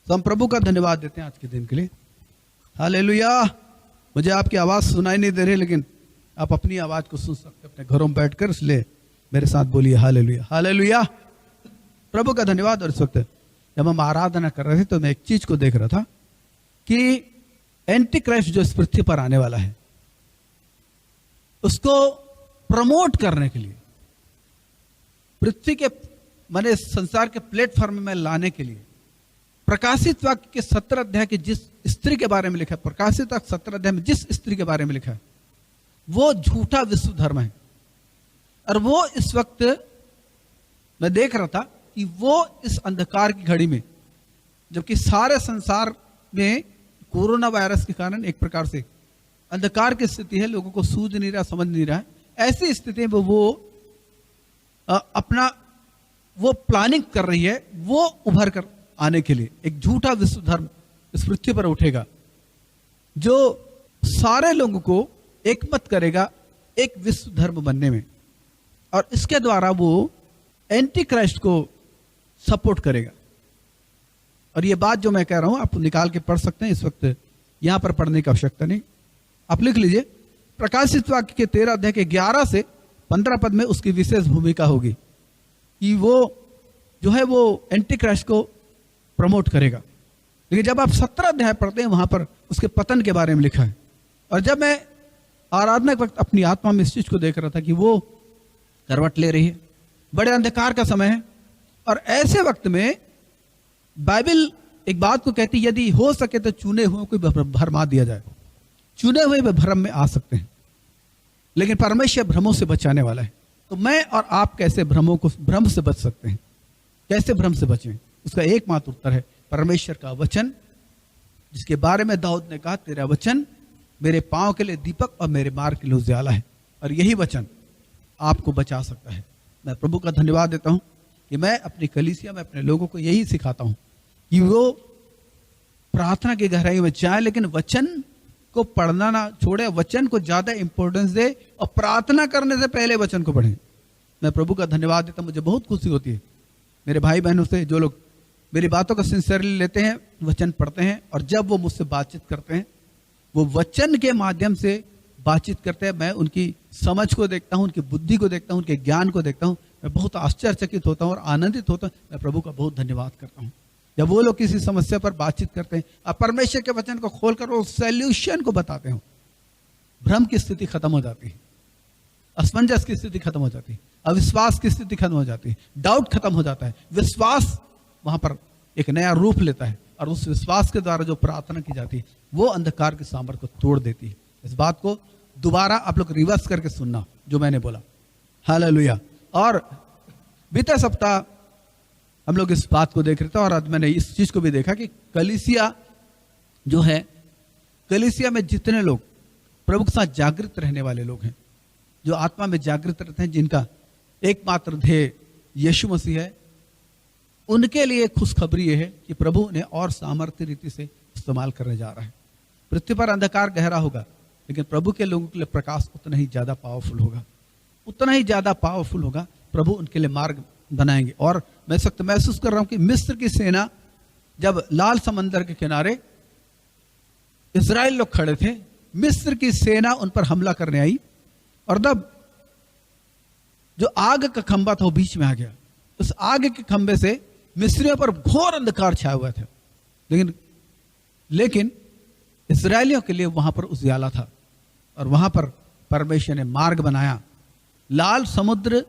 तो हम प्रभु का धन्यवाद देते हैं आज के दिन के लिए। हालेलुया। मुझे आपकी आवाज़ सुनाई नहीं दे रही, लेकिन आप अपनी आवाज़ को सुन सकते हैं अपने घरों में बैठकर, इसलिए मेरे साथ बोलिए हालेलुया हालेलुया। प्रभु का धन्यवाद। और इस वक्त जब हम आराधना कर रहे थे तो मैं एक चीज को देख रहा था कि एंटी क्राइस्ट जो इस पृथ्वी पर आने वाला है उसको प्रमोट करने के लिए, पृथ्वी के माने संसार के प्लेटफॉर्म में लाने के लिए, प्रकाशित वाक्य के 17 अध्याय के जिस स्त्री के बारे में लिखा है, प्रकाशित वाक्य 17 अध्याय में जिस स्त्री के बारे में लिखा है वो झूठा विश्व धर्म है। और वो इस वक्त मैं देख रहा था कि वो इस अंधकार की घड़ी में, जबकि सारे संसार में कोरोना वायरस के कारण एक प्रकार से अंधकार की स्थिति है, लोगों को सूझ नहीं रहा, समझ नहीं रहा है, ऐसी स्थिति में वो अपना वो प्लानिंग कर रही है, वो उभर कर आने के लिए एक झूठा विश्व धर्म इस पृथ्वी पर उठेगा जो सारे लोगों को एकमत करेगा एक विश्व धर्म बनने में, और इसके द्वारा वो एंटी क्राइस्ट को सपोर्ट करेगा। और ये बात जो मैं कह रहा हूं आप निकाल के पढ़ सकते हैं, इस वक्त यहां पर पढ़ने की आवश्यकता नहीं, आप लिख लीजिए। प्रकाशित वाक्य के 13 अध्याय के 11 से 15 पद में उसकी विशेष भूमिका होगी कि वो जो है वो एंटी क्राइस्ट को प्रमोट करेगा। लेकिन जब आप 17 अध्याय पढ़ते हैं वहां पर उसके पतन के बारे में लिखा है। और जब मैं आराधना के वक्त अपनी आत्मा में इस चीज को देख रहा था कि वो करवट ले रही है, बड़े अंधकार का समय है, और ऐसे वक्त में बाइबल एक बात को कहती है यदि हो सके तो चुने हुए को भरमा दिया जाए। चुने हुए वे भ्रम में आ सकते हैं, लेकिन परमेश्वर भ्रमों से बचाने वाला है। तो मैं और आप कैसे भ्रम से बच सकते हैं, कैसे भ्रम से बचें? उसका एकमात्र उत्तर है परमेश्वर का वचन, जिसके बारे में दाऊद ने कहा तेरा वचन मेरे पांव के लिए दीपक और मेरे मार्ग के लिए उजियाला है। और यही वचन आपको बचा सकता है। मैं प्रभु का धन्यवाद देता हूं कि मैं अपनी कलीसिया में अपने लोगों को यही सिखाता हूं कि वो प्रार्थना की गहराई में जाए, लेकिन वचन को पढ़ना ना छोड़े, वचन को ज्यादा इंपॉर्टेंस दे और प्रार्थना करने से पहले वचन को पढ़ें। मैं प्रभु का धन्यवाद देता हूं, मुझे बहुत खुशी होती है मेरे भाई बहनों से जो लोग मेरी बातों को सिंसियरली लेते हैं, वचन पढ़ते हैं, और जब वो मुझसे बातचीत करते हैं वो वचन के माध्यम से बातचीत करते हैं। मैं उनकी समझ को देखता हूं, उनकी बुद्धि को देखता हूं, उनके ज्ञान को देखता हूं, मैं बहुत आश्चर्यचकित होता हूं और आनंदित होता हूं। मैं प्रभु का बहुत धन्यवाद करता हूं जब वो लोग किसी समस्या पर बातचीत करते हैं और परमेश्वर के वचन को खोलकर वो सॉल्यूशन को बताते हो। भ्रम की स्थिति खत्म हो जाती है, असमंजस की स्थिति खत्म हो जाती है, अविश्वास की स्थिति खत्म हो जाती है, डाउट खत्म हो जाता है, विश्वास वहां पर एक नया रूप लेता है, और उस विश्वास के द्वारा जो प्रार्थना की जाती है वो अंधकार के सामर्थ्य को तोड़ देती है। इस बात को दोबारा आप लोग रिवर्स करके सुनना जो मैंने बोला। हालेलुया। और बीते सप्ताह हम लोग इस बात को देख रहे थे, और आज मैंने इस चीज को भी देखा कि कलीसिया जो है, कलीसिया में जितने लोग प्रभु के साथ जागृत रहने वाले लोग हैं, जो आत्मा में जागृत रहते हैं, जिनका एकमात्र ध्येय यीशु मसीह है, उनके लिए खुशखबरी यह है कि प्रभु उन्हें और सामर्थ्य रीति से इस्तेमाल करने जा रहा है। पृथ्वी पर अंधकार गहरा होगा, लेकिन प्रभु के लोगों के लिए प्रकाश उतना ही ज्यादा पावरफुल होगा, उतना ही ज्यादा पावरफुल होगा। प्रभु उनके लिए मार्ग बनाएंगे। और मैं इस वक्त महसूस कर रहा हूं कि मिस्र की सेना जब लाल समंदर के किनारे इजराइल लोग खड़े थे, मिस्र की सेना उन पर हमला करने आई, और तब जो आग का खंभा था वो बीच में आ गया। उस आग के खंभे से मिस्रियों पर घोर अंधकार छाया हुआ था, लेकिन इस्राएलियों के लिए वहां पर उजियाला था, और वहां पर परमेश्वर ने मार्ग बनाया। लाल समुद्र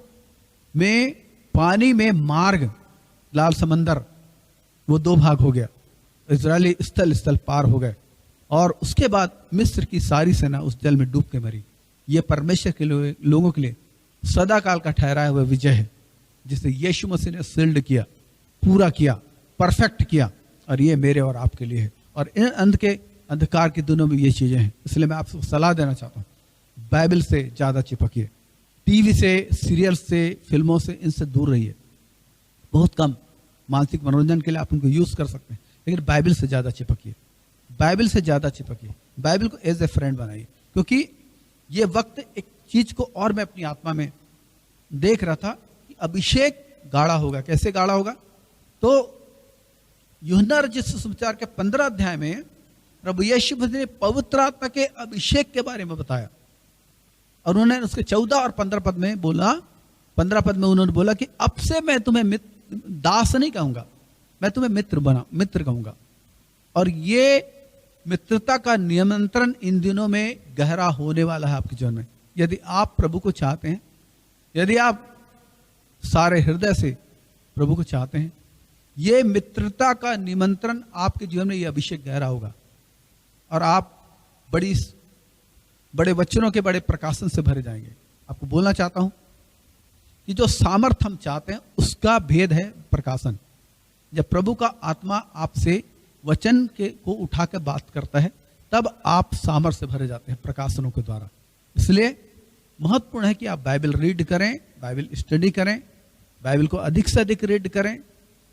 में पानी में मार्ग, लाल समंदर वो दो भाग हो गया, इजरायली स्थल स्थल पार हो गए, और उसके बाद मिस्र की सारी सेना उस जल में डूब के मरी। ये परमेश्वर के लोगों के लिए सदा काल का ठहराया हुआ विजय है, जिसे यीशु मसीह ने सील्ड किया, पूरा किया, परफेक्ट किया, और ये मेरे और आपके लिए है। और इन अंधकार के दिनों में ये चीजें हैं। इसलिए मैं आपको सलाह देना चाहता हूँ, बाइबल से ज्यादा चिपकिए, टीवी से, सीरियल से, फिल्मों से, इनसे दूर रहिए। बहुत कम मानसिक मनोरंजन के लिए आप उनको यूज कर सकते हैं, लेकिन बाइबल से ज्यादा चिपकिए, बाइबल से ज्यादा चिपकिए, बाइबल को एज ए फ्रेंड बनाइए। क्योंकि ये वक्त एक चीज को और मैं अपनी आत्मा में देख रहा था कि अभिषेक गाढ़ा होगा। कैसे गाढ़ा होगा? तो यूहन्ना रचित सुसमाचार के 15 अध्याय में प्रभु यीशु मसीह ने पवित्र आत्मा के अभिषेक के बारे में बताया, और उन्होंने उसके 14 और 15 पद में बोला, 15 पद में उन्होंने बोला कि अब से मैं तुम्हें दास नहीं कहूंगा, मैं तुम्हें मित्र कहूंगा। और ये मित्रता का नियंत्रण इन दिनों में गहरा होने वाला है आपके जीवन में। यदि आप प्रभु को चाहते हैं, यदि आप सारे हृदय से प्रभु को चाहते हैं, ये मित्रता का निमंत्रण आपके जीवन में, ये अभिषेक गहरा होगा, और आप बड़े वचनों के बड़े प्रकाशन से भरे जाएंगे। आपको बोलना चाहता हूं कि जो सामर्थ हम चाहते हैं उसका भेद है प्रकाशन। जब प्रभु का आत्मा आपसे वचन को उठा के बात करता है, तब आप सामर्थ से भरे जाते हैं प्रकाशनों के द्वारा। इसलिए महत्वपूर्ण है कि आप बाइबल रीड करें, बाइबल स्टडी करें, बाइबल को अधिक से अधिक रीड करें,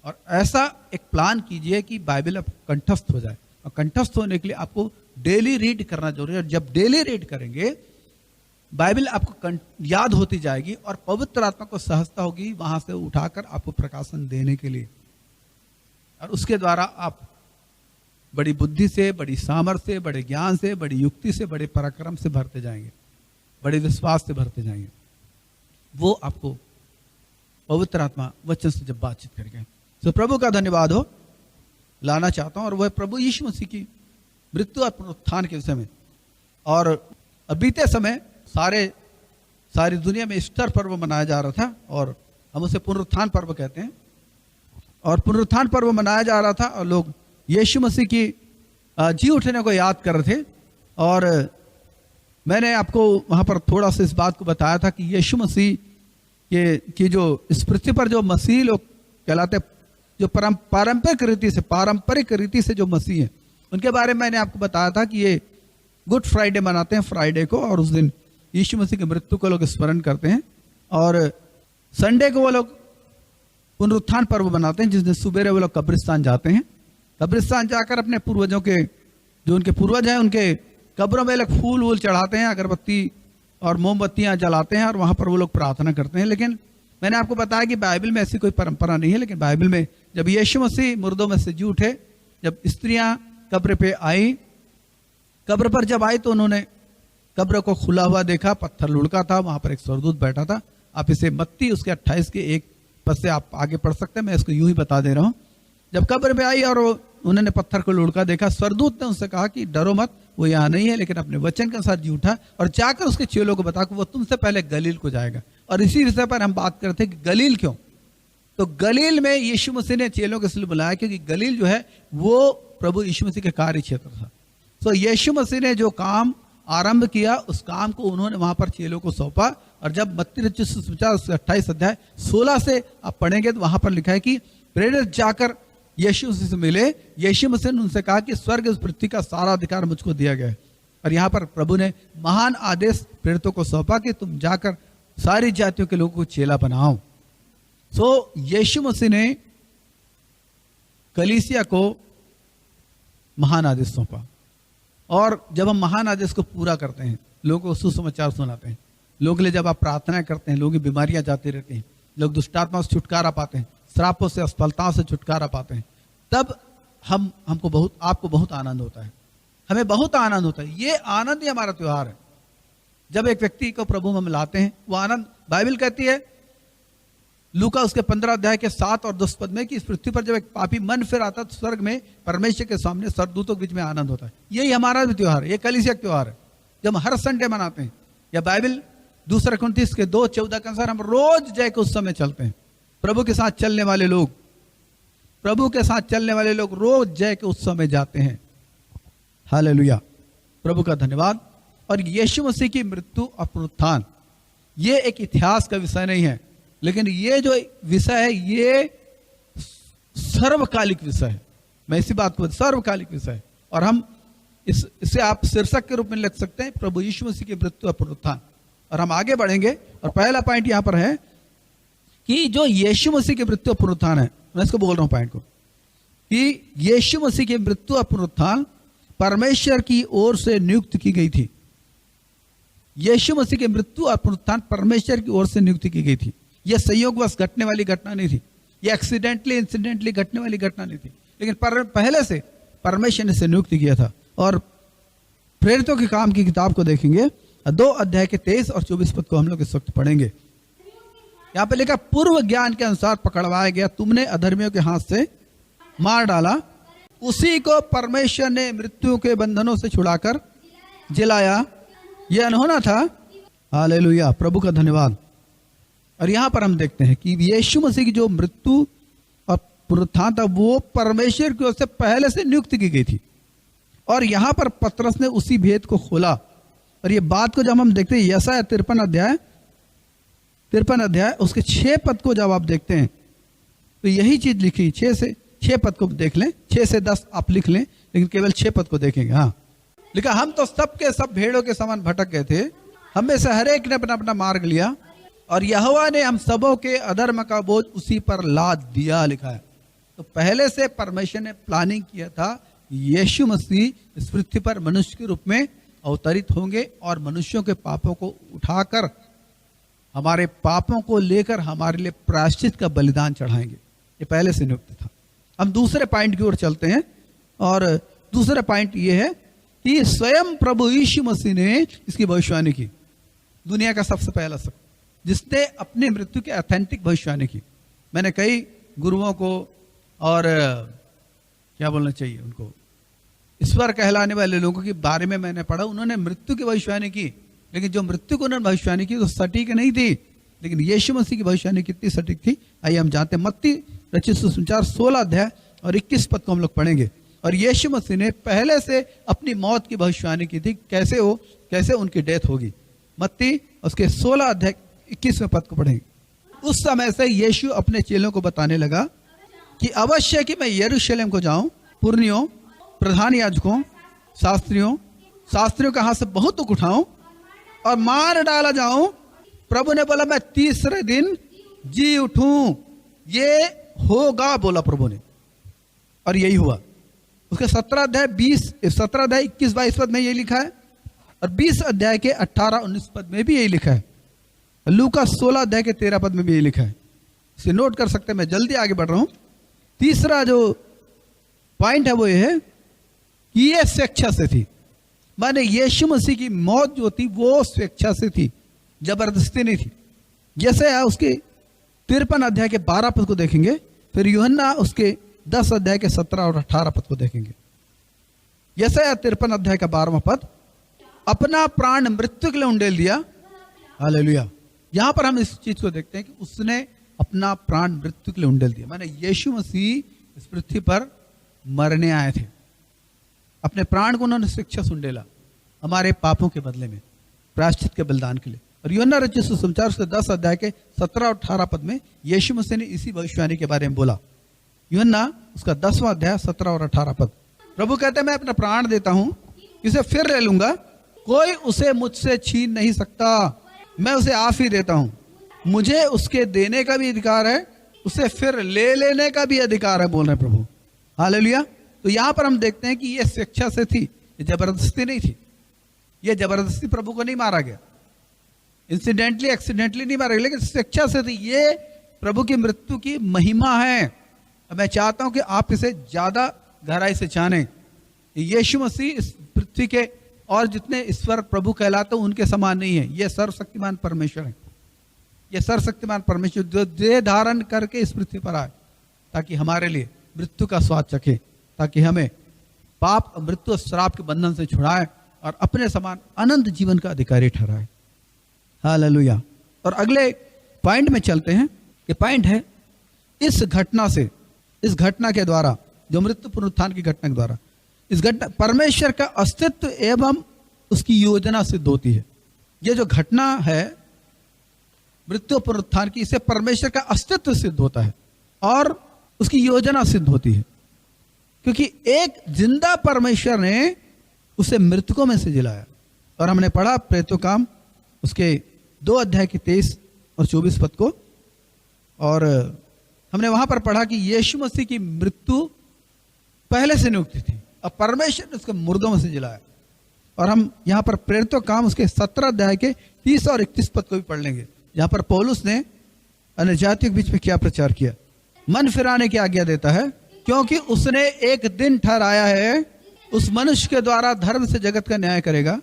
और ऐसा एक प्लान कीजिए कि बाइबल आपको कंठस्थ हो जाए। और कंठस्थ होने के लिए आपको डेली रीड करना जरूरी है। और जब डेली रीड करेंगे, बाइबल आपको याद होती जाएगी, और पवित्र आत्मा को सहजता होगी वहां से उठाकर आपको प्रकाशन देने के लिए। और उसके द्वारा आप बड़ी बुद्धि से, बड़ी सामर्थ्य से, बड़े ज्ञान से, बड़ी युक्ति से, बड़े पराक्रम से भरते जाएंगे, बड़े विश्वास से भरते जाएंगे। वो आपको पवित्र आत्मा वचन से जब बातचीत करेंगे, तो प्रभु का धन्यवाद हो लाना चाहता हूं, और वह प्रभु यीशु मसीह की मृत्यु और पुनरुत्थान के विषय में। और बीते समय सारी दुनिया में ईस्टर पर्व मनाया जा रहा था, और हम उसे पुनरुत्थान पर्व कहते हैं। और पुनरुत्थान पर्व मनाया जा रहा था, और लोग यीशु मसीह की जी उठने को याद कर रहे थे। और मैंने आपको वहां पर थोड़ा सा इस बात को बताया था कि यीशु मसीह की जो इस पृथ्वी पर जो मसीह लोग कहलाते, जो पारंपरिक रीति से जो मसीह हैं, उनके बारे में मैंने आपको बताया था कि ये गुड फ्राइडे मनाते हैं, फ्राइडे को, और उस दिन यीशु मसीह की मृत्यु को लोग स्मरण करते हैं। और संडे को वो लोग पुनरुत्थान पर्व मनाते हैं, जिस दिन सुबेरे वो लोग कब्रिस्तान जाते हैं। कब्रिस्तान जाकर अपने पूर्वजों के, जो उनके पूर्वज हैं, उनके कब्रों में लोग फूल वूल चढ़ाते हैं, अगरबत्ती और मोमबत्तियां जलाते हैं, और वहां पर वो लोग प्रार्थना करते हैं। लेकिन मैंने आपको बताया कि बाइबल में ऐसी कोई परंपरा नहीं है। लेकिन बाइबल में जब यीशु मसीह मुर्दों में से जी उठे, जब स्त्रियां कब्र पे आई, कब्र पर जब आई तो उन्होंने कब्र को खुला हुआ देखा, पत्थर लुढ़का था, वहां पर एक स्वर्गदूत बैठा था। आप इसे मत्ती उसके 28 के 1 पद से आप आगे पढ़ सकते हैं, मैं इसको यूं ही बता दे रहा हूं। जब कब्र पे आई और उन्होंने पत्थर को लुढ़का देखा, स्वर्गदूत ने उनसे कहा कि डरो मत, वो यहाँ नहीं है, लेकिन अपने वचन के अनुसार जी उठा, और जाकर उसके चेलों को बता कि वो तुमसे पहले गलील को जाएगा। और इसी विषय पर हम बात करते हैं कि गलील क्यों। तो गलील में यीशु मसीह ने चेलों को इसलिए बुलाया क्योंकि गलील जो है वो प्रभु यीशु मसीह के कार्य क्षेत्र था। तो यीशु मसीह ने जो काम आरंभ किया, उस काम को उन्होंने वहां पर चेलों को सौंपा। और जब मत्ती रचित सुसमाचार 28 अध्याय 16 से आप पढ़ेंगे तो वहां पर लिखा है कि प्रेरित जाकर यीशु मसीह से मिले। यीशु मसीह ने उनसे कहा कि स्वर्ग इस पृथ्वी का सारा अधिकार मुझको दिया गया है। और यहाँ पर प्रभु ने महान आदेश प्रेरितों को सौंपा कि तुम जाकर सारी जातियों के लोगों को चेला बनाओ। सो यीशु मसीह ने कलीसिया को महान आदेश सौंपा, और जब हम महान आदेश को पूरा करते हैं, लोगों को सुसमाचार सुनाते हैं, लोगों के लिए जब आप प्रार्थना करते हैं, लोगों की बीमारियां जाती रहती हैं, लोग दुष्टात्मा से छुटकारा पाते हैं, श्रापों से, असफलताओं से छुटकारा पाते हैं, तब आपको बहुत आनंद होता है, हमें बहुत आनंद होता है। ये आनंद ही हमारा त्योहार है। जब एक व्यक्ति को प्रभु में मिलाते हैं, वो आनंद, बाइबल कहती है लूका उसके 15 अध्याय के 7 और 10 पद में कि इस पृथ्वी पर जब एक पापी मन फिर आता तो स्वर्ग में परमेश्वर के सामने स्वर्गदूतों के बीच में आनंद होता है। यही हमारा भी त्योहार है, ये कलीसिया का त्योहार है, जब हम हर संडे मनाते हैं। या बाइबल 2 कुरिन्थियों के 2:14 के अनुसार हम रोज जय के उत्सव में चलते हैं। प्रभु के साथ चलने वाले लोग रोज जय के उत्सव में जाते हैं। हालेलुया, प्रभु का धन्यवाद। और यीशु मसीह की मृत्यु और पुनरुत्थान ये एक इतिहास का विषय नहीं है, लेकिन ये जो विषय है ये सर्वकालिक विषय है। मैं इसी बात को, सर्वकालिक विषय है। और हम इसे आप शीर्षक के रूप में लिख सकते हैं, प्रभु यीशु मसीह की मृत्यु और पुनरुत्थान। और हम आगे बढ़ेंगे, और पहला पॉइंट यहां पर है कि जो यीशु मसीह की मृत्यु और पुनरुत्थान है, मैं इसको बोल रहा हूं पॉइंट को, कि यीशु मसीह की मृत्यु और पुनरुत्थान परमेश्वर की ओर से नियुक्त की गई थी। यीशु मसीह की मृत्यु और पुनरुत्थान परमेश्वर की ओर से नियुक्त की गई थी। यह संयोगवश घटने वाली घटना नहीं थी, यह इंसिडेंटली घटने वाली घटना नहीं थी। लेकिन पहले से परमेश्वर ने इसे नियुक्त किया था। और प्रेरितों के काम की किताब को देखेंगे 2 अध्याय के 23 और 24 पद को हम लोग इस वक्त पढ़ेंगे। यहाँ पे लिखा, पूर्व ज्ञान के अनुसार पकड़वाया गया, तुमने अधर्मियों के हाथ से मार डाला, उसी को परमेश्वर ने मृत्यु के बंधनों से छुड़ाकर जिलाया। यह अनहोना था। हालेलुया, प्रभु का धन्यवाद। और यहां पर हम देखते हैं कि यीशु मसीह की जो मृत्यु और पुनरुत्थान था वो परमेश्वर की ओर से पहले से नियुक्त की गई थी। और यहां पर पतरस ने उसी भेद को खोला। और ये बात को जब हम देखते हैं यशायाह 53 अध्याय उसके 6 पद को जब आप देखते हैं तो यही चीज लिखी। 6 पद को देख लें, 6 से 10 आप लिख लें, लेकिन केवल 6 पद को देखेंगे। हाँ, लिखा, हम तो सब के सब भेड़ों के समान भटक गए थे, हम में से हर एक ने अपना अपना मार्ग लिया, और यहोवा ने हम सबों के अधर्म का बोझ उसी पर लाद दिया। लिखा है। तो पहले से परमेश्वर ने प्लानिंग किया था, यीशु मसीह इस पृथ्वी पर मनुष्य के रूप में अवतरित होंगे और मनुष्यों के पापों को उठाकर, हमारे पापों को लेकर हमारे लिए प्रायश्चित का बलिदान चढ़ाएंगे। ये पहले से नियुक्त था। हम दूसरे पॉइंट की ओर चलते हैं, और दूसरा पॉइंट ये है कि स्वयं प्रभु यीशु मसीह ने इसकी भविष्यवाणी की। दुनिया का सबसे पहला शख्स जिसने अपनी मृत्यु की ऑथेंटिक भविष्यवाणी की। मैंने कई गुरुओं को और क्या बोलना चाहिए उनको, ईश्वर कहलाने वाले लोगों के बारे में मैंने पढ़ा, उन्होंने मृत्यु की भविष्यवाणी की, लेकिन जो मृत्यु को उन्होंने भविष्यवाणी की तो सटीक नहीं थी। लेकिन यीशु मसीह की भविष्यवाणी कितनी सटीक थी, आइए हम जानते हैं। मत्ती रचित सुसमाचार 16 अध्याय और 21 पद को हम लोग पढ़ेंगे। और यीशु मसीह ने पहले से अपनी मौत की भविष्यवाणी की थी, कैसे उनकी डेथ होगी। मत्ती उसके 16 अध्याय 21वें पद को पढ़ेंगे। उस समय से यीशु अपने चेलों को बताने लगा कि अवश्य कि मैं यरूशलेम को जाऊं, पुरनियों, प्रधान याजकों, शास्त्रियों के हाथ से बहुत दुख उठाऊं और मार डाला जाऊं। प्रभु ने बोला, मैं तीसरे दिन जी उठूं। ये होगा, बोला प्रभु ने, और यही हुआ। उसके 17 अध्याय 21-22 पद में यही लिखा है, और 20 अध्याय के 18-19 पद में भी यही लिखा है। लूका 16 अध्याय के 13 पद में भी यही लिखा है। इसे नोट कर सकते हैं। मैं जल्दी आगे बढ़ रहा हूं। तीसरा जो पॉइंट है वो ये है कि ये स्वेच्छा से थी। माने यीशु मसीह की मौत जो थी वो स्वेच्छा से थी, जबरदस्ती नहीं थी। जैसे उसके 53 अध्याय के 12 पद को देखेंगे, फिर यूहन्ना उसके 10 अध्याय के 17 और 18 पद को देखेंगे। जैसे 53 अध्याय का 12वां पद, अपना प्राण मृत्यु के लिए उंडेल दिया। हालेलुया। यहां पर हम इस चीज को देखते हैं कि उसने अपना प्राण मृत्यु के लिए उंडेल दिया। माने यीशु मसीह इस पृथ्वी पर मरने आए थे, अपने प्राण को उन्होंने स्वेच्छा से उंडेला हमारे पापों के बदले में, प्रायश्चित के बलिदान के लिए। और यूहन्ना रचित सुसमाचार उसके 10 अध्याय के 17 और 18 पद में यीशु मसीह ने इसी भविष्यवाणी के बारे में बोला। यूहन्ना उसका 10वां अध्याय 17 और 18 पद। प्रभु कहते हैं, मैं अपना प्राण देता हूं, इसे फिर ले लूंगा, कोई उसे मुझसे छीन नहीं सकता, मैं उसे आप ही देता हूं। मुझे उसके देने का भी अधिकार है, उसे फिर ले लेने का भी अधिकार है, बोल रहे प्रभु। हालेलुया। तो यहां पर हम देखते हैं कि यह स्वेच्छा से थी, ये जबरदस्ती नहीं थी। यह जबरदस्ती प्रभु को नहीं मारा गया, इंसिडेंटली एक्सीडेंटली नहीं मारा गया, लेकिन स्वेच्छा से थी। ये प्रभु की मृत्यु की महिमा है। मैं चाहता हूं कि आप इसे ज्यादा गहराई से जानें। यीशु मसीह इस पृथ्वी के और जितने ईश्वर प्रभु कहलाते हैं उनके समान नहीं है। यह सर्वशक्तिमान परमेश्वर है। यह सर्वशक्तिमान परमेश्वर जो देह धारण करके इस पृथ्वी पर आए ताकि हमारे लिए मृत्यु का स्वाद चखे, ताकि हमें पाप, मृत्यु और श्राप के बंधन से छुड़ाए और अपने समान अनंत जीवन का अधिकारी ठहराए। हालेलुया। और अगले पॉइंट में चलते हैं। ये पॉइंट है इस घटना के द्वारा, जो मृत्यु पुनरुत्थान की घटना के द्वारा, इस घटना परमेश्वर का अस्तित्व एवं उसकी योजना सिद्ध होती है। ये जो घटना है मृत्यु पुनरुत्थान की, इससे परमेश्वर का अस्तित्व सिद्ध होता है और उसकी योजना सिद्ध होती है, क्योंकि एक जिंदा परमेश्वर ने उसे मृतकों में से जिलाया। और हमने पढ़ा प्रेरितों काम उसके 2 अध्याय के 23 और 24 पद को, और हमने वहां पर पढ़ा कि यीशु मसीह की मृत्यु पहले से नियुक्त थी और परमेश्वर ने उसको मुर्दों में से जिलाया। और हम यहाँ पर प्रेरितों काम उसके 17 अध्याय के 30 और 31 पद को भी पढ़ लेंगे, जहां पर पौलुस ने अन्य जातियों के बीच में क्या प्रचार किया। मन फिराने की आज्ञा देता है क्योंकि उसने एक दिन ठहराया है, उस मनुष्य के द्वारा धर्म से जगत का न्याय करेगा,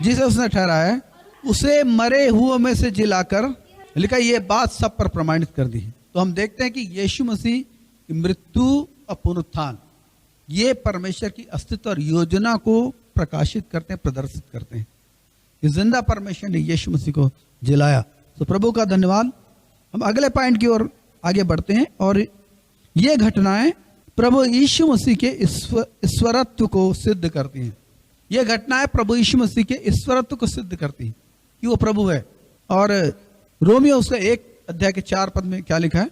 जिसे उसने ठहराया है, उसे मरे हुए में से जिलाकर, लिखा ये बात सब पर प्रमाणित कर दी है। तो हम देखते हैं कि यीशु मसीह की मृत्यु और पुनरुत्थान ये परमेश्वर की अस्तित्व और योजना को प्रकाशित करते हैं, प्रदर्शित करते हैं। कि जिंदा परमेश्वर ने यीशु मसीह को जिलाया। तो प्रभु का धन्यवाद। हम अगले पॉइंट की ओर आगे बढ़ते हैं और ये घटनाएं प्रभु यीशु मसीह के ईश्वरत्व को सिद्ध करती हैं। ये घटनाएं प्रभु यीशु मसीह के ईश्वरत्व को सिद्ध करती हैं कि वो प्रभु है। और रोमियो उसका 1:4 में क्या लिखा है,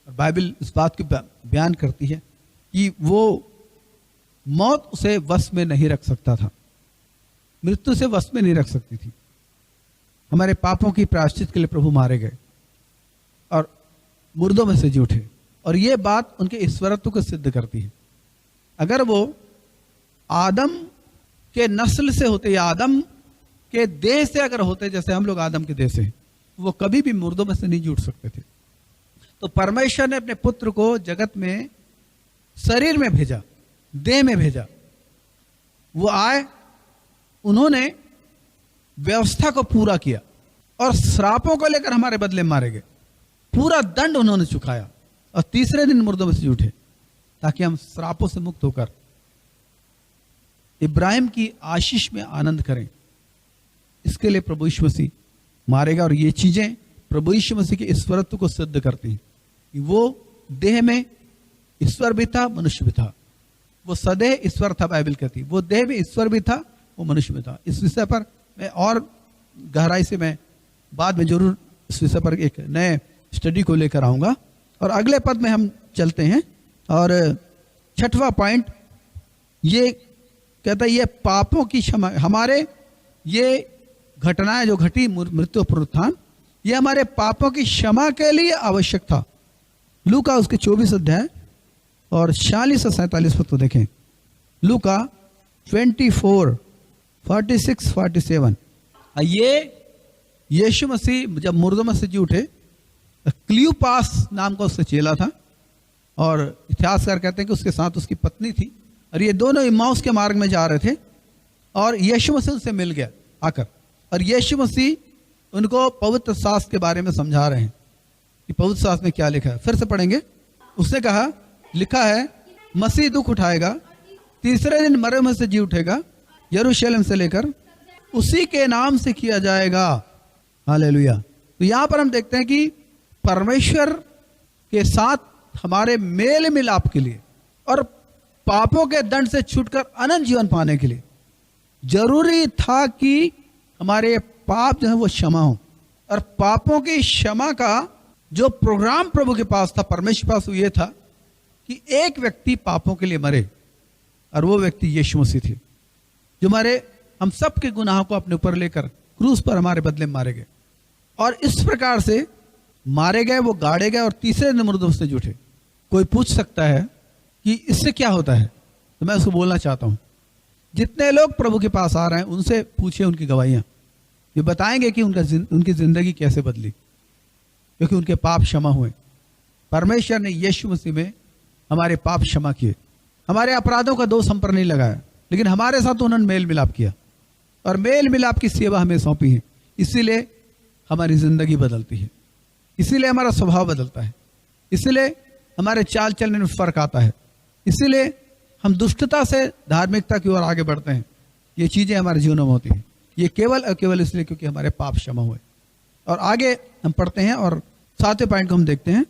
बाइबल इस बात की बयान करती है कि वो मौत उसे वश में नहीं रख सकता था, मृत्यु से वश में नहीं रख सकती थी। हमारे पापों की प्रायश्चित के लिए प्रभु मारे गए और मुर्दों में से जी उठे। और ये बात उनके ईश्वरत्व को सिद्ध करती है। अगर वो आदम के नस्ल से होते या आदम के देह से अगर होते, जैसे हम लोग आदम के देह से, वो कभी भी मुर्दों में से नहीं जी उठ सकते थे। तो परमेश्वर ने अपने पुत्र को जगत में शरीर में भेजा, देह में भेजा। वो आए, उन्होंने व्यवस्था को पूरा किया और श्रापों को लेकर हमारे बदले मारे गए। पूरा दंड उन्होंने चुकाया और तीसरे दिन मुर्दों में से जी उठे, ताकि हम श्रापों से मुक्त होकर इब्राहिम की आशीष में आनंद करें। इसके लिए प्रभु यीशु मसीह मारेगा। और ये चीजें प्रभु यीशु मसीह के ईश्वरत्व को सिद्ध करती हैं कि वो देह में ईश्वर भी था, मनुष्य भी था। वो सदैव ईश्वर था, बाइबल कहती है। वो देह में ईश्वर भी था, वो मनुष्य में था। इस विषय पर मैं और गहराई से मैं बाद में जरूर इस विषय पर एक नए स्टडी को लेकर आऊंगा। और अगले पद में हम चलते हैं और 6वां पॉइंट ये कहता है, ये पापों की क्षमा। हमारे ये घटनाएं जो घटी, मृत्यु पुनरुत्थान, ये हमारे पापों की क्षमा के लिए आवश्यक था। लूका उसके 24 अध्याय और 46 और 47 पद को देखें। लूका 24, 46, 47। ये यीशु मसीह जब मुर्दों में से जी उठे, क्लियोपास नाम का उससे चेला था और इतिहासकार कहते हैं कि उसके साथ उसकी पत्नी थी और ये दोनों इम्माउस के मार्ग में जा रहे थे और यीशु मसीह उनसे मिल गया आकर। और यीशु मसीह उनको पवित्र शास्त्र के बारे में समझा रहे हैं कि पवित्र शास्त्र में क्या लिखा है। फिर से पढ़ेंगे। उसने कहा, लिखा है मसीह दुख उठाएगा, तीसरे दिन मरे में से जी उठेगा, यरूशलेम से लेकर उसी के नाम से किया जाएगा। हालेलुया। तो यहां पर हम देखते हैं कि परमेश्वर के साथ हमारे मेल मिलाप के लिए और पापों के दंड से छूटकर अनंत जीवन पाने के लिए जरूरी था कि हमारे पाप जो है वो क्षमा हो। और पापों की क्षमा का जो प्रोग्राम प्रभु के पास था, परमेश्वर के पास, वो ये था कि एक व्यक्ति पापों के लिए मरे और वो व्यक्ति यीशु मसीह थे, जो हमारे हम सब के गुनाहों को अपने ऊपर लेकर क्रूस पर हमारे बदले मारे गए। और इस प्रकार से मारे गए, वो गाड़े गए और तीसरे दिन मुर्दों से जुटे। कोई पूछ सकता है कि इससे क्या होता है, तो मैं उसको बोलना चाहता हूं, जितने लोग प्रभु के पास आ रहे हैं उनसे पूछिए उनकी गवाहियां। ये बताएंगे कि उनकी जिंदगी कैसे बदली, क्योंकि उनके पाप क्षमा हुए। परमेश्वर ने यीशु मसीह में हमारे पाप क्षमा किए, हमारे अपराधों का दोष हम पर नहीं लगाया, लेकिन हमारे साथ उन्होंने मेल मिलाप किया और मेल मिलाप की सेवा हमें सौंपी है। इसीलिए हमारी जिंदगी बदलती है, इसीलिए हमारा स्वभाव बदलता है, इसीलिए हमारे चाल चलने में फर्क आता है, इसीलिए हम दुष्टता से धार्मिकता की ओर आगे बढ़ते हैं। ये चीजें हमारे जीवन में होती हैं। ये केवल और केवल इसलिए क्योंकि हमारे पाप क्षमा हुए। और आगे हम पढ़ते हैं और 7वें पॉइंट को हम देखते हैं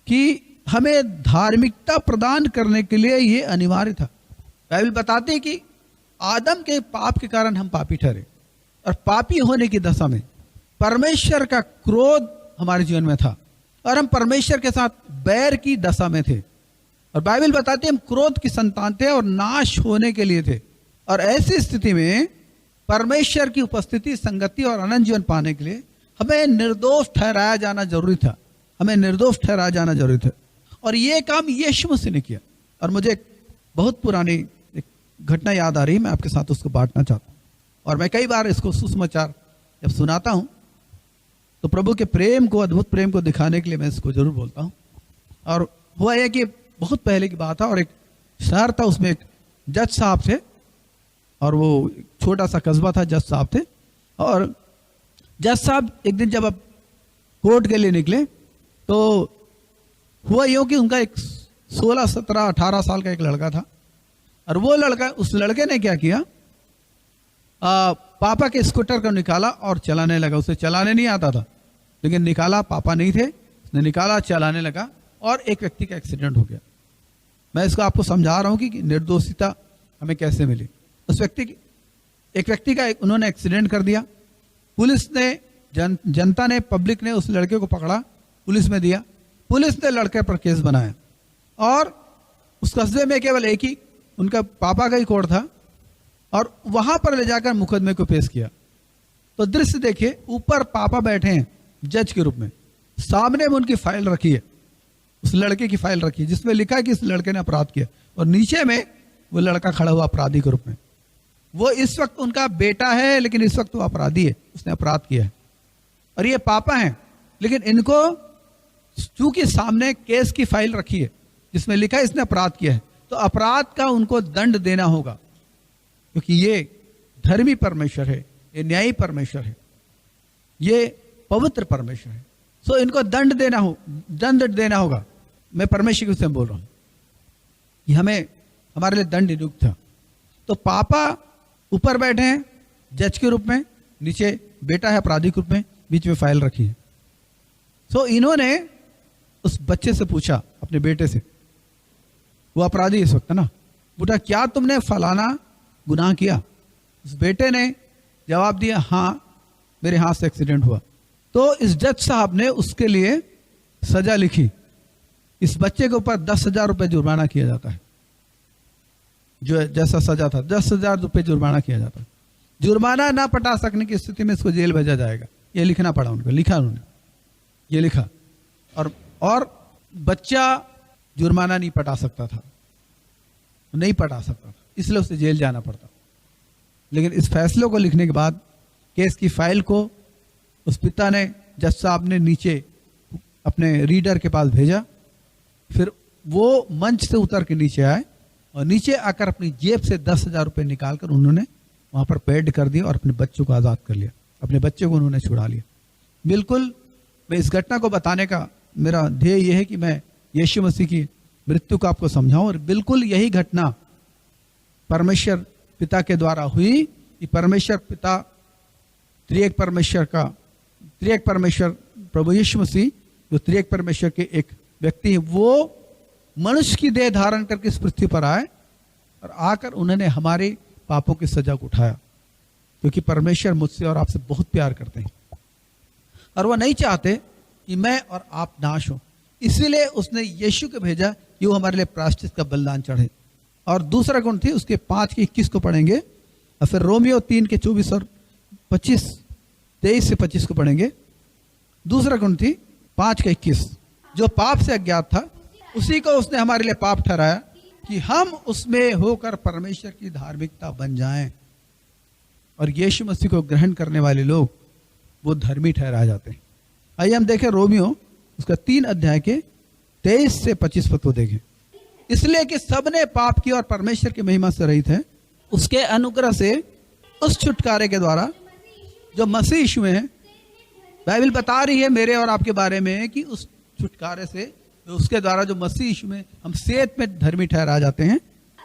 कि हमें धार्मिकता प्रदान करने के लिए ये अनिवार्य था। बाइबल बताती है कि आदम के पाप के कारण हम पापी ठहरे और पापी होने की दशा में परमेश्वर का क्रोध हमारे जीवन में था और हम परमेश्वर के साथ बैर की दशा में थे। और बाइबल बताती है हम क्रोध की संतान थे और नाश होने के लिए थे। और ऐसी स्थिति में परमेश्वर की उपस्थिति, संगति और अनंत जीवन पाने के लिए हमें निर्दोष ठहराया जाना जरूरी था। हमें निर्दोष ठहराया जाना जरूरी था और ये काम यीशु मसीह ने किया। और मुझे एक बहुत पुरानी एक घटना याद आ रही है, मैं आपके साथ उसको बांटना चाहता हूँ। और मैं कई बार इसको सुसमाचार जब सुनाता हूँ तो प्रभु के प्रेम को, अद्भुत प्रेम को दिखाने के लिए मैं इसको जरूर बोलता हूँ। और हुआ यह कि बहुत पहले की बात है और एक शहर था, उसमें एक जज साहब थे और वो छोटा सा कस्बा था, जज साहब थे। और जज साहब एक दिन जब अब कोर्ट के लिए निकले तो हुआ यूं कि उनका एक 16, 17, 18 साल का एक लड़का था और वो लड़का, उस लड़के ने क्या किया, पापा के स्कूटर को निकाला और चलाने लगा। उसे चलाने नहीं आता था लेकिन निकाला, पापा नहीं थे, उसने निकाला, चलाने लगा और एक व्यक्ति का एक्सीडेंट हो गया। मैं इसको आपको समझा रहा हूं कि निर्दोषिता हमें कैसे मिली। उस व्यक्ति की, एक व्यक्ति का उन्होंने एक्सीडेंट कर दिया। पुलिस ने, जनता ने, पब्लिक ने उस लड़के को पकड़ा, पुलिस में दिया। पुलिस ने लड़के पर केस बनाया और उस कस्बे में केवल एक ही उनका पापा का ही कोर्ट था और वहां पर ले जाकर मुकदमे को पेश किया। तो दृश्य देखिए, ऊपर पापा बैठे हैं जज के रूप में, सामने में उनकी फाइल रखी है, उस लड़के की फाइल रखी है जिसमें लिखा है कि इस लड़के ने अपराध किया, और नीचे में वो लड़का खड़ा हुआ अपराधी के रूप में। वो इस वक्त उनका बेटा है लेकिन इस वक्त वो अपराधी है, उसने अपराध किया है। और ये पापा हैं लेकिन इनको चूंकि सामने केस की फाइल रखी है जिसमें लिखा है इसने अपराध किया है, तो अपराध का उनको दंड देना होगा, क्योंकि ये धर्मी परमेश्वर है, ये न्यायी परमेश्वर है, ये पवित्र परमेश्वर है। सो इनको दंड देना होगा। मैं परमेश्वर से बोल रहा हूं कि हमें, हमारे लिए दंड नियुक्त था। तो पापा ऊपर बैठे हैं जज के रूप में, नीचे बेटा है अपराधी के रूप में, बीच में फाइल रखी है। सो इन्होंने उस बच्चे से पूछा, अपने बेटे से, वो अपराधी इस वक्त है ना, बेटा क्या तुमने फलाना गुनाह किया? उस बेटे ने जवाब दिया, हाँ मेरे हाथ से एक्सीडेंट हुआ। तो इस जज साहब ने उसके लिए सजा लिखी। इस बच्चे के ऊपर 10,000 रुपये जुर्माना किया जाता है, जो जैसा सजा था 10,000 रुपये जुर्माना किया जाता है। जुर्माना ना पटा सकने की स्थिति में इसको जेल भेजा जाएगा, ये लिखना पड़ा उनको, लिखा उन्होंने, ये लिखा। और बच्चा जुर्माना नहीं पटा सकता था, नहीं पटा सकता था, इसलिए उसे जेल जाना पड़ता। लेकिन इस फैसले को लिखने के बाद केस की फाइल को उस पिता ने, जज साहब ने नीचे अपने रीडर के पास भेजा। फिर वो मंच से उतर के नीचे आए और नीचे आकर अपनी जेब से 10,000 रुपये निकालकर उन्होंने वहां पर पेड कर दिया और अपने बच्चों को आज़ाद कर लिया, अपने बच्चे को उन्होंने छुड़ा लिया। बिल्कुल मैं इस घटना को बताने का मेरा ध्येय यह है कि मैं यीशु मसीह की मृत्यु को आपको समझाऊं, और बिल्कुल यही घटना परमेश्वर पिता के द्वारा हुई कि परमेश्वर पिता, त्रिएक परमेश्वर प्रभु यीशु मसीह जो त्रिएक परमेश्वर के एक व्यक्ति है, वो मनुष्य की देह धारण करके इस पृथ्वी पर आए और आकर उन्होंने हमारे पापों की सजा को उठाया, क्योंकि परमेश्वर मुझसे और आपसे बहुत प्यार करते हैं और वह नहीं चाहते कि मैं और आप नाश हो। इसीलिए उसने यीशु को भेजा कि वो हमारे लिए प्रायश्चित का बलिदान चढ़े। और दूसरा गुण थी उसके 5 के 21 को पढ़ेंगे, और फिर रोमियो 3 के 24 और 25, 23 से 25 को पढ़ेंगे। दूसरा गुण थी 5 के 21, जो पाप से अज्ञात था उसी को उसने हमारे लिए पाप ठहराया कि हम उसमें होकर परमेश्वर की धार्मिकता बन जाएं, और यीशु मसीह को ग्रहण करने वाले लोग वो धर्मी ठहराए जाते हैं। आइए हम देखें रोमियो उसका 3 अध्याय के 23 से 25 पद को देखें। इसलिए कि सबने पाप किया और परमेश्वर की महिमा से रहित है, उसके अनुग्रह से उस छुटकारे के द्वारा जो मसीह यीशु में है। बाइबल बता रही है मेरे और आपके बारे में कि उस छुटकारे से, उसके द्वारा जो मसीह यीशु में हम सेहत में धर्मी ठहरा जाते हैं,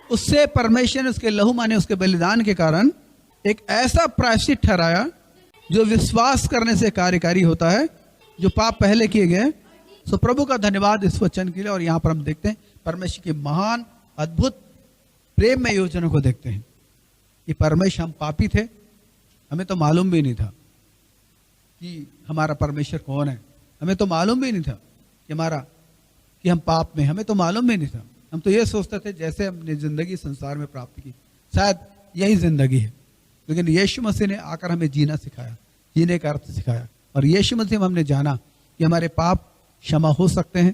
उससे परमेश्वर ने उसके लहू माने उसके बलिदान के कारण एक ऐसा प्रायश्चित ठहराया जो विश्वास करने से कार्यकारी होता है, जो पाप पहले किए गए। सो प्रभु का धन्यवाद इस वचन के लिए। और यहाँ पर हम देखते हैं परमेश्वर की महान अद्भुत प्रेम में योजना को देखते हैं कि परमेश्वर, हम पापी थे, हमें तो मालूम भी नहीं था कि हमारा परमेश्वर कौन है, हमें तो मालूम भी नहीं था कि हम पाप में, हमें तो मालूम भी नहीं था। हम तो ये सोचते थे जैसे हमने जिंदगी संसार में प्राप्त की शायद यही जिंदगी है, लेकिन यीशु मसीह ने आकर हमें जीना सिखाया, जीने का अर्थ सिखाया। और यीशु मसीह में हमने जाना कि हमारे पाप क्षमा हो सकते हैं,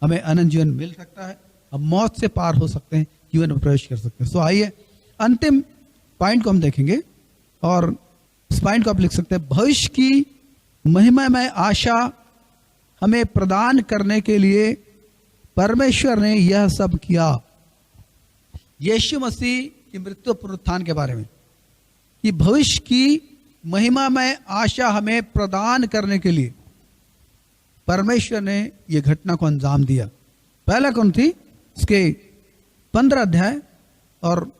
हमें अनंत जीवन मिल सकता है, हम मौत से पार हो सकते हैं, जीवन में प्रवेश कर सकते हैं। सो आइए अंतिम पॉइंट को हम देखेंगे, और इस पॉइंट को आप लिख सकते हैं, भविष्य की महिमामय आशा हमें प्रदान करने के लिए परमेश्वर ने यह सब किया। यीशु मसीह की मृत्यु पुनरुत्थान के बारे में, कि भविष्य की महिमा में आशा हमें प्रदान करने के लिए परमेश्वर ने यह घटना को अंजाम दिया। पहला कौन थी? इसके 15 अध्याय और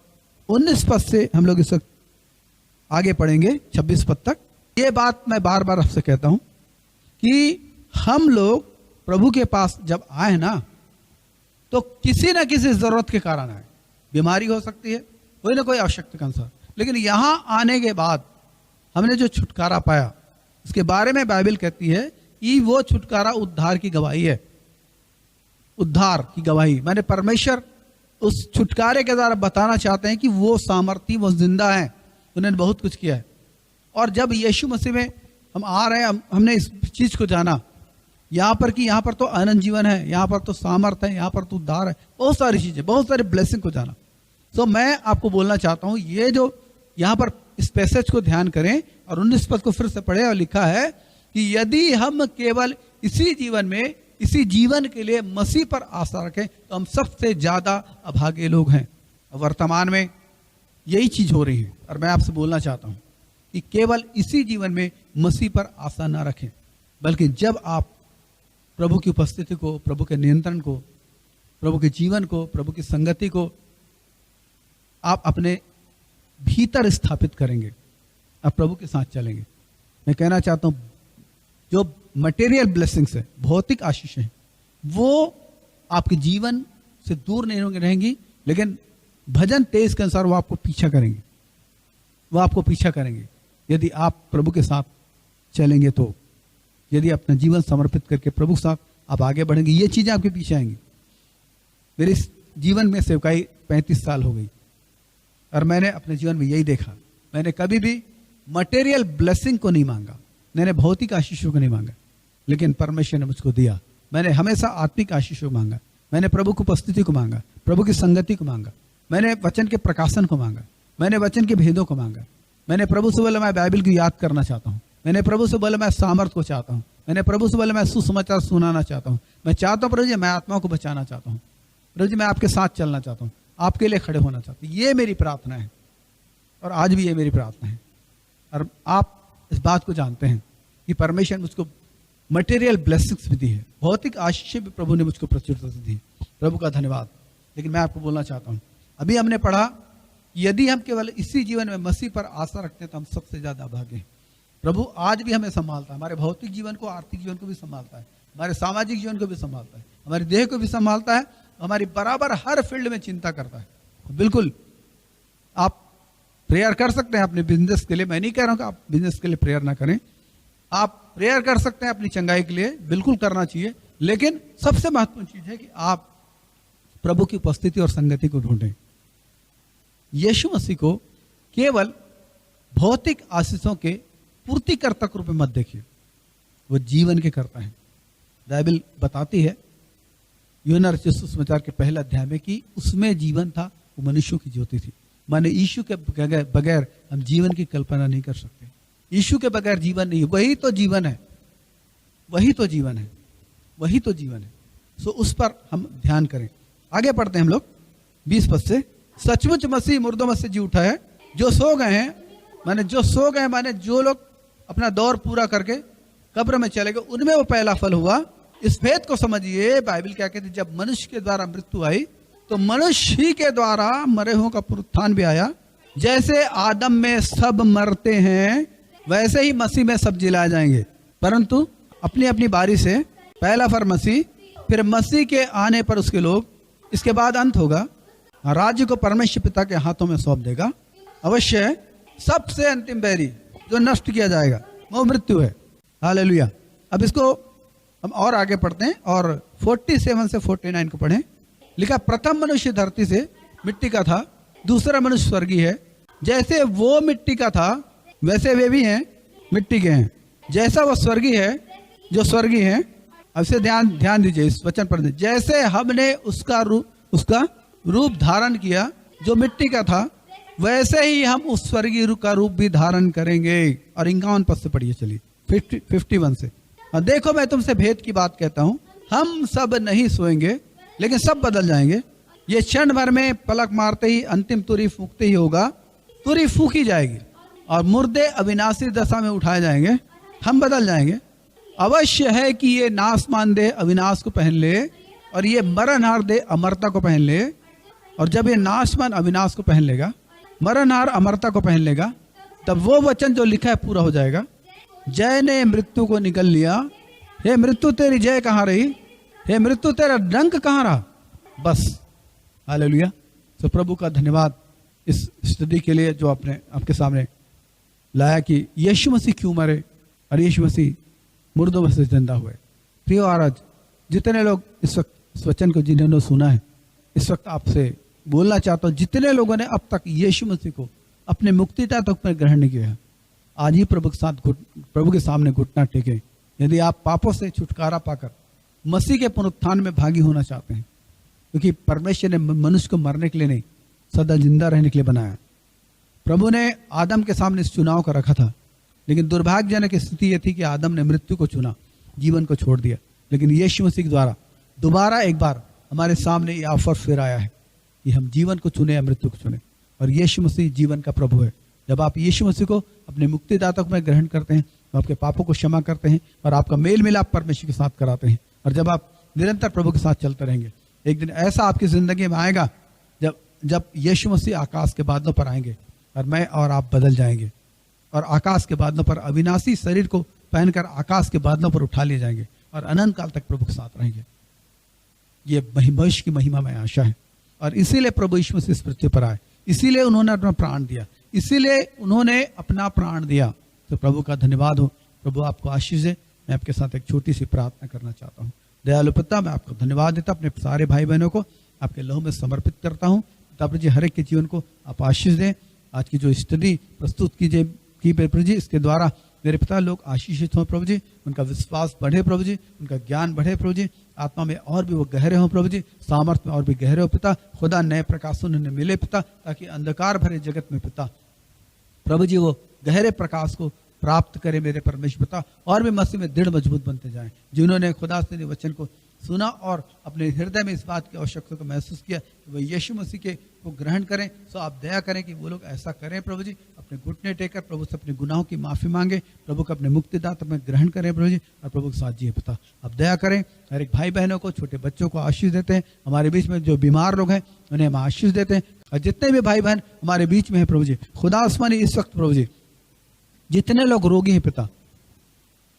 19 पद से हम लोग इस आगे पढ़ेंगे 26 पद तक। ये बात मैं बार बार आपसे कहता हूं कि हम लोग प्रभु के पास जब आए ना, तो किसी ना किसी जरूरत के कारण आए। बीमारी हो सकती है, कोई ना कोई आवश्यकता के अनुसार, लेकिन यहां आने के बाद हमने जो छुटकारा पाया, उसके बारे में बाइबल कहती है कि वो छुटकारा उद्धार की गवाही है। उद्धार की गवाही माने परमेश्वर उस छुटकारे के द्वारा बताना चाहते हैं कि वो सामर्थी, वो जिंदा है, उन्होंने बहुत कुछ किया है। और जब यीशु मसीह में हम आ रहे हैं, हमने इस चीज को जाना यहाँ पर कि यहाँ पर तो अनंत जीवन है, यहाँ पर तो सामर्थ है, यहाँ पर तो उद्धार है, बहुत सारी चीजें, बहुत सारी ब्लेसिंग को जाना। तो मैं आपको बोलना चाहता हूँ, ये जो यहाँ पर इस पैसेज को ध्यान करें और 19 पद को फिर से पढ़े, और लिखा है कि यदि हम केवल इसी जीवन में, इसी जीवन के लिए मसीह पर आशा रखें तो हम सबसे ज्यादा अभागे लोग हैं। वर्तमान में यही चीज हो रही है, और मैं आपसे बोलना चाहता हूं कि केवल इसी जीवन में मसीह पर आशा ना रखें, बल्कि जब आप प्रभु की उपस्थिति को, प्रभु के नियंत्रण को, प्रभु के जीवन को, प्रभु की संगति को आप अपने भीतर स्थापित करेंगे, आप प्रभु के साथ चलेंगे। मैं कहना चाहता हूं, जो मटेरियल ब्लेसिंग्स है, भौतिक आशीषें, वो आपके जीवन से दूर नहीं रहेंगी, लेकिन भजन 23 के अनुसार वो आपको पीछा करेंगे, वो आपको पीछा करेंगे यदि आप प्रभु के साथ चलेंगे। तो यदि अपना जीवन समर्पित करके प्रभु के साथ आप आगे बढ़ेंगे, ये चीजें आपके पीछे आएंगी। मेरे जीवन में सेवकाई 35 साल हो गई, और मैंने अपने जीवन में यही देखा, मैंने कभी भी मटेरियल ब्लेसिंग को नहीं मांगा, मैंने भौतिक आशीषों को नहीं मांगा, लेकिन परमेश्वर ने मुझको दिया। मैंने हमेशा आत्मिक आशीषों को मांगा, मैंने प्रभु की उपस्थिति को मांगा, प्रभु की संगति को मांगा, मैंने वचन के प्रकाशन को मांगा, मैंने वचन के भेदों को मांगा, मैंने प्रभु से बोला मैं बाइबल को याद करना चाहता हूँ, मैंने प्रभु से बोला मैं सामर्थ को चाहता हूँ, मैंने प्रभु से बोला मैं सुसमाचार सुनाना चाहता हूँ, मैं चाहता हूँ प्रभु जी मैं आत्माओं को बचाना चाहता हूँ, प्रभु जी मैं आपके साथ चलना चाहता हूँ, आपके लिए खड़े होना चाहता हूँ। ये मेरी प्रार्थना है, और आज भी ये मेरी प्रार्थना है। और आप इस बात को जानते हैं कि परमेश्वर ने मुझको मटेरियल ब्लेसिंग्स भी दी है, भौतिक आशीष भी प्रभु ने मुझको प्रचुरता से दी। प्रभु का धन्यवाद। लेकिन मैं आपको बोलना चाहता हूँ, अभी हमने पढ़ा यदि हम केवल इसी जीवन में मसीह पर आशा रखते हैं तो हम सबसे ज्यादा भागे हैं। प्रभु आज भी हमें संभालता है, हमारे भौतिक जीवन को, आर्थिक जीवन को भी संभालता है, हमारे सामाजिक जीवन को भी संभालता है, हमारे देह को भी संभालता है, हमारी बराबर हर फील्ड में चिंता करता है। बिल्कुल आप प्रेयर कर सकते हैं अपने बिजनेस के लिए, मैं नहीं कह रहा हूं कि आप बिजनेस के लिए प्रेयर ना करें, आप प्रेयर कर सकते हैं अपनी चंगाई के लिए, बिल्कुल करना चाहिए, लेकिन सबसे महत्वपूर्ण चीज है कि आप प्रभु की उपस्थिति और संगति को ढूंढें। यीशु मसीह को केवल भौतिक आशीषों के पूर्तिकर्ता के रूप में मत देखिए, वो जीवन के करता है। बाइबल बताती है यूहन्ना रचित सुसमाचार के पहले अध्याय में कि उसमें जीवन था, वो मनुष्यों की ज्योति थी। माने यीशु के बगैर हम जीवन की कल्पना नहीं कर सकते। यीशु के बगैर जीवन नहीं, वही तो जीवन है, वही तो जीवन है, वही तो जीवन है। सो उस पर हम ध्यान करें। आगे पढ़ते हैं हम लोग 20 पद से। सचमुच मसीह मुर्दों में से जी उठा है, जो सो गए हैं, माने जो सो गए, माने जो लोग अपना दौर पूरा करके कब्र में चले गए, उनमें वो पहला फल हुआ। इस भेद को समझिए, बाइबल क्या कहती है, जब मनुष्य के द्वारा मृत्यु आई तो मनुष्य ही के द्वारा मरे हुओं का पुनरुत्थान भी आया। जैसे आदम में सब मरते हैं, वैसे ही मसीह में सब जिलाए जाएंगे, परंतु अपनी अपनी बारी से। पहला फल मसीह, फिर मसीह के आने पर उसके लोग, इसके बाद अंत होगा, राज्य को परमेश्वर पिता के हाथों में सौंप देगा। अवश्य सबसे अंतिम बैरी जो नष्ट किया जाएगा वो मृत्यु है। हालेलुया। अब इसको हम और आगे पढ़ते हैं और 47 से 49 को पढ़ें। लिखा, प्रथम मनुष्य धरती से मिट्टी का था, दूसरा मनुष्य स्वर्गीय है। जैसे वो मिट्टी का था वैसे वे भी हैं, मिट्टी के हैं। जैसा वो स्वर्गीय है जो स्वर्गीय है। अब से ध्यान दीजिए इस वचन पर। जैसे हमने उसका रूप धारण किया जो मिट्टी का था, वैसे ही हम उस स्वर्गीय रूप का रूप भी धारण करेंगे। और 51 पद से पढ़िए, चलिए 51 से। देखो मैं तुमसे भेद की बात कहता हूं, हम सब नहीं सोएंगे लेकिन सब बदल जाएंगे, ये क्षण भर में पलक मारते ही अंतिम तुरी फूंकते ही होगा, तुरी फूंकी जाएगी और मुर्दे अविनाशी दशा में उठाए जाएंगे, हम बदल जाएंगे। अवश्य है कि ये नाशमान देह अविनाश को पहन ले और ये मरणहार देह अमरता को पहन ले। और जब ये नाशमान अविनाश को पहन लेगा, मरणहार अमरता को पहन लेगा, तब वो वचन जो लिखा है पूरा हो जाएगा। जय ने मृत्यु को निकल लिया, हे मृत्यु तेरी जय कहाँ रही, हे मृत्यु तेरा डंक कहाँ रहा। बस हालेलुया। तो प्रभु का धन्यवाद इस स्टडी के लिए जो आपने आपके सामने लाया कि यीशु मसीह क्यों मरे और यीशु मसीह मुर्दों में से जिंदा हुए। प्रियो आज जितने लोग इस वक्त इस वचन को जिन्होंने सुना है, इस वक्त आपसे बोलना चाहता हूँ, जितने लोगों ने अब तक यीशु मसीह को अपने मुक्तिदाता में ग्रहण नहीं किया है, आज ही प्रभु के साथ प्रभु के सामने घुटना टेके। यदि आप पापों से छुटकारा पाकर मसीह के पुनरुत्थान में भागी होना चाहते हैं, क्योंकि परमेश्वर ने मनुष्य को मरने के लिए नहीं, सदा जिंदा रहने के लिए बनाया। प्रभु ने आदम के सामने इस चुनाव का रखा था, लेकिन दुर्भाग्यजनक स्थिति यह थी कि आदम ने मृत्यु को चुना, जीवन को छोड़ दिया। लेकिन यीशु मसीह के द्वारा दोबारा एक बार हमारे सामने ये ऑफर फिर आया है कि हम जीवन को चुने या मृत्यु को चुने। और यीशु मसीह जीवन का प्रभु है। जब आप यीशु मसीह को अपने मुक्तिदाता में ग्रहण करते हैं, तो आपके पापों को क्षमा करते हैं और आपका मेल मिलाप परमेश्वर के साथ कराते हैं। और जब आप निरंतर प्रभु के साथ चलते रहेंगे, एक दिन ऐसा आपकी जिंदगी में आएगा जब यीशु मसीह आकाश के बादलों पर आएंगे और मैं और आप बदल जाएंगे और आकाश के बादलों पर अविनाशी शरीर को पहनकर आकाश के बादलों पर उठा लिए जाएंगे और अनंत काल तक प्रभु के साथ रहेंगे। ये भविष्य की महिमा में आशा है। और इसीलिए प्रभु यीशु मसीह इस पृथ्वी पर आए, इसीलिए उन्होंने अपना प्राण दिया, इसीलिए उन्होंने अपना प्राण दिया। तो प्रभु का धन्यवाद हो। प्रभु आपको आशीष दे। मैं आपके साथ एक छोटी सी प्रार्थना करना चाहता हूँ। दयालु पिता, मैं आपको धन्यवाद देता, अपने सारे भाई बहनों को आपके लहू में समर्पित करता हूँ। प्रभु जी हर एक के जीवन को आप आशीष दें। आज की जो स्टडी प्रस्तुत कीजिए की प्रभु जी, इसके द्वारा मेरे पिता लोग आशीषित हों प्रभु जी, उनका विश्वास बढ़े प्रभु जी, उनका ज्ञान बढ़े प्रभु जी, आत्मा में और भी वो गहरे हों प्रभु जी, सामर्थ्य में और भी गहरे हो पिता। खुदा नए प्रकाश उन्हें मिले पिता, ताकि अंधकार भरे जगत में पिता प्रभु जी वो गहरे प्रकाश को प्राप्त करे मेरे परमेश्वर पिता, और भी मसीह में दृढ़ मजबूत बनते जाएं। जिन्होंने खुदा से वचन को सुना और अपने हृदय में इस बात की आवश्यकता को महसूस किया कि वह यीशु मसीह के को ग्रहण करें, सो आप दया करें कि वो लोग ऐसा करें प्रभु जी। अपने घुटने टेकर प्रभु से अपने गुनाहों की माफी मांगे, प्रभु को अपने मुक्तिदाता में ग्रहण करें प्रभु जी, और प्रभु के साथ जिए पिता। आप दया करें। हर एक भाई बहनों को, छोटे बच्चों को आशीष देते हैं। हमारे बीच में जो बीमार लोग हैं उन्हें हम आशीष देते हैं, और जितने भी भाई बहन हमारे बीच में है प्रभु जी, खुदा आसमानी इस वक्त प्रभु जी जितने लोग रोगी हैं पिता,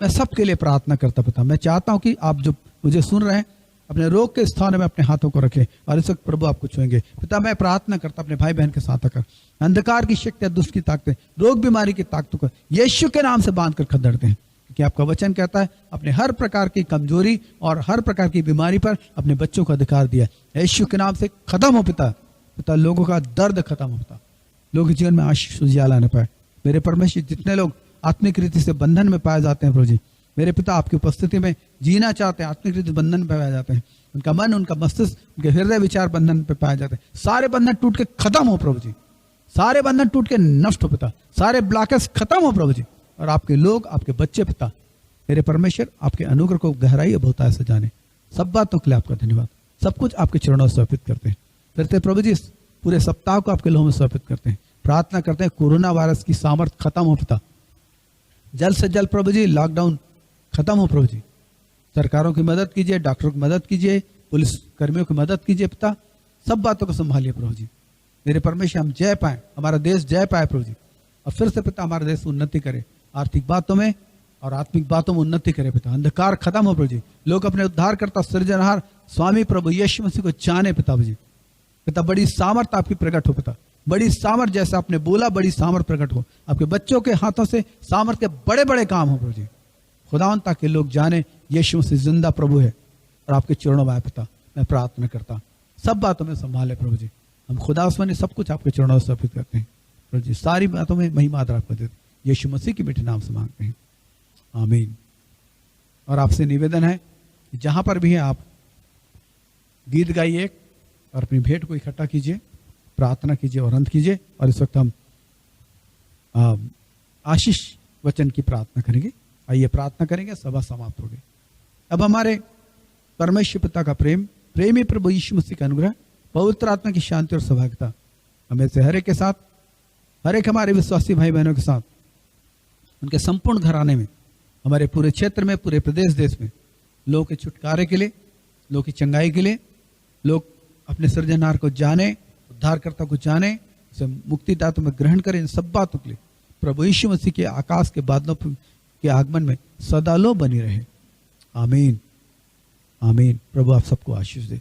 मैं सबके लिए प्रार्थना करता पिता। मैं चाहता हूं कि आप जो मुझे सुन रहे हैं अपने रोग के स्थान में अपने हाथों को रखें, और इस वक्त प्रभु आपको छुएंगे पिता। मैं प्रार्थना करता अपने भाई बहन के साथ आकर अंधकार की शक्तियां, दुष्ट की ताकतें, रोग बीमारी की ताकतों को यीशु के नाम से बांध कर खदेड़ते हैं, क्योंकि आपका वचन कहता है अपने हर प्रकार की कमजोरी और हर प्रकार की बीमारी पर अपने बच्चों को अधिकार दिया। यीशु के नाम से खत्म हो पिता। पिता लोगों का दर्द खत्म हो पिता, लोगों के जीवन में आशीष उजियाला न पाए मेरे परमेश्वर। जितने लोग आत्मिक रीति से बंधन में पाए जाते हैं प्रभु जी, मेरे पिता आपकी उपस्थिति में जीना चाहते हैं, आत्मिक रीति बंधन में पाए जाते हैं, उनका मन, उनका मस्तिष्क, उनके हृदय विचार बंधन पे पाए जाते हैं, सारे बंधन टूट के खत्म हो प्रभु जी, सारे बंधन टूट के नष्ट हो पिता, सारे ब्लॉकेज खत्म हो प्रभु जी। और आपके लोग, आपके बच्चे पिता मेरे परमेश्वर आपके अनुग्रह को गहराई बहुतायत से जाने। सब बातों के लिए आपका धन्यवाद। सब कुछ आपके चरणों में समर्पित करते हैं। फिर प्रभु जी पूरे सप्ताह को आपके लोगों में समर्पित करते हैं। प्रार्थना करते हैं कोरोना वायरस की सामर्थ खत्म हो पिता, जल्द से जल्द प्रभु जी लॉकडाउन खत्म हो प्रभु जी। सरकारों की मदद कीजिए, डॉक्टरों की मदद कीजिए, पुलिस कर्मियों की मदद कीजिए पिता। सब बातों को संभालिए प्रभु जी मेरे परमेश्वर। हम जय पाए, हमारा देश जय पाए प्रभु जी, और फिर से पिता हमारा देश उन्नति करे, आर्थिक बातों में और आत्मिक बातों में उन्नति करे पिता। अंधकार खत्म हो प्रभु जी, लोग अपने उद्धार करता सृजनहार स्वामी प्रभु यीशु मसीह को जाने पिता जी। पिता बड़ी सामर्थ आपकी प्रकट हो पिता, बड़ी सामर्थ, जैसे आपने बोला बड़ी सामर्थ प्रकट हो। आपके बच्चों के हाथों से सामर्थ के बड़े बड़े काम हो प्रभु जी खुदावन, ताकि लोग जाने यीशु मसीह जिंदा प्रभु है और आपके चरणों में आए पिता। मैं प्रार्थना करता सब बातों में संभाले प्रभु जी। हम खुदा उसमें सब कुछ आपके चरणों में समर्पित करते हैं प्रभु जी। सारी बातों में महिमा आदर आपको देते यीशु मसीह के मीठे नाम से मांगते हैं, आमीन। और आपसे निवेदन है कि जहां पर भी है आप गीत गाइए और अपनी भेंट को इकट्ठा कीजिए, प्रार्थना कीजिए और अंत कीजिए। और इस वक्त हम आशीष वचन की प्रार्थना करेंगे। आइए प्रार्थना करेंगे, सभा समाप्त हो गई। अब हमारे परमेश्वर पिता का प्रेम, प्रेमी प्रभु यीशु मसीह का अनुग्रह पवित्र आत्मा की शांति और सौभाग्यता हमें से हर एक के साथ, हर एक हमारे विश्वासी भाई बहनों के साथ, उनके संपूर्ण घराने में, हमारे पूरे क्षेत्र में, पूरे प्रदेश देश में लोगों के छुटकारे के लिए, लोगों की चंगाई के लिए, लोग अपने सृजनहार को जाने, उद्धारकर्ता को जाने, उसे मुक्तिदाता में ग्रहण करें। इन सब बातों के लिए प्रभु यीशु मसीह के आकाश के बादलों के आगमन में सदा लो बनी रहे। आमीन, आमीन। प्रभु आप सबको आशीष दे।